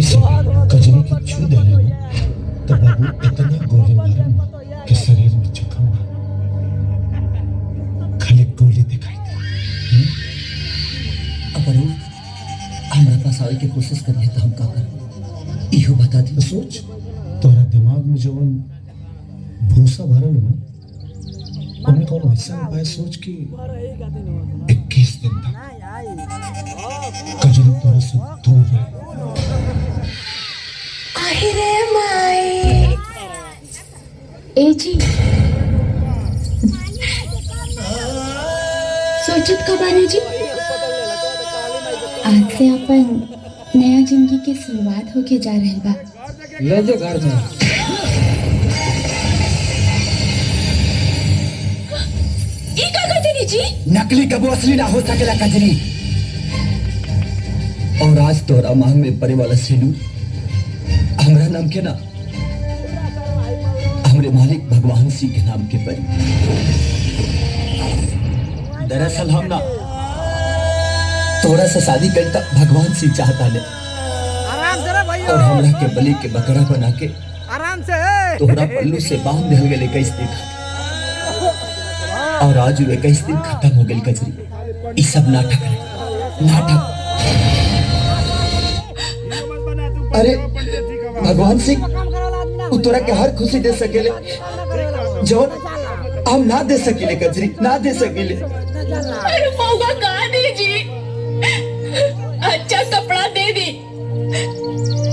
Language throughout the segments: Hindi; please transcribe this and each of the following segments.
इसे कजरी की छू देने में तो बाबू इतने गोली मारे कि शरीर में जख्म बा। खाली गोली दिखाई दे। अगर वो हमारे पास आवे की कोशिश करने तो हम का कर इहो बता दी। सोच तोरा दिमाग में जवन भूसा भरल ना उन्हें कौन वैसा उपाय सोच कि 21 दिन तक कजरी तोरा से दूर रहे। आहिरे माई ए जी सोचत का बानी जी आज से अपन नया जिंदगी की शुरुआत होके जा रही बा। ले जो घर में ई का कहते जी नकली कबो असली ना हो सकेला कजरी। और आज तोरा मांग में पड़े वाला सिंदूर हमरा नाम के ना हमरे मालिक भगवान सिंह के नाम के परी। दरअसल हम ना तोरा से शादी करता भगवान सिंह चाहता ले और हमरा के बलि के बकरा बना के आराम से तोहरा पल्लू से बांध दिल गए 21 दिन और आज वो 21 दिन खत्म हो गई कजरी। ये सब नाटक है नाटक। अरे भगवान सिंह वो तोरा के हर खुशी दे सकेले जो हम ना दे सकेले कजरी ना दे सकेले। अरे मौका कहाँ दे जी अच्छा कपड़ा दे दी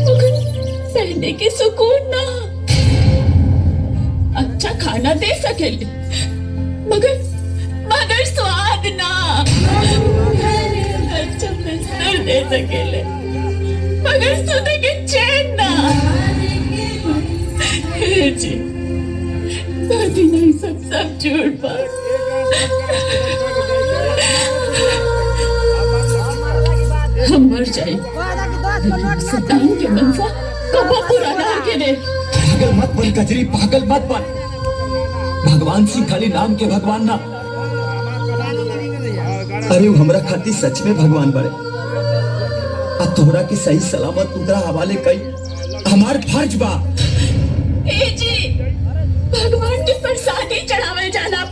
मगर पहनने के सुकून ना। अच्छा खाना दे सकेले मगर मगर स्वाद ना। अच्छा बिस्तर दे सकेले मगर सोने के चैन ना। जी दादी नहीं सब झूठ बात। हम मर जाए सतान के मनसा कबो पूरा ना के दे। पागल मत बन कजरी पागल मत बन। भगवान सिंह खाली नाम के भगवान ना। अरे वो हमरा खातिर सच में भगवान बड़े आ तोहरा की सही सलामत तुकरा हवाले कई हमार फर्ज बा। ए जी भगवान के प्रसादी चढ़ावे जाना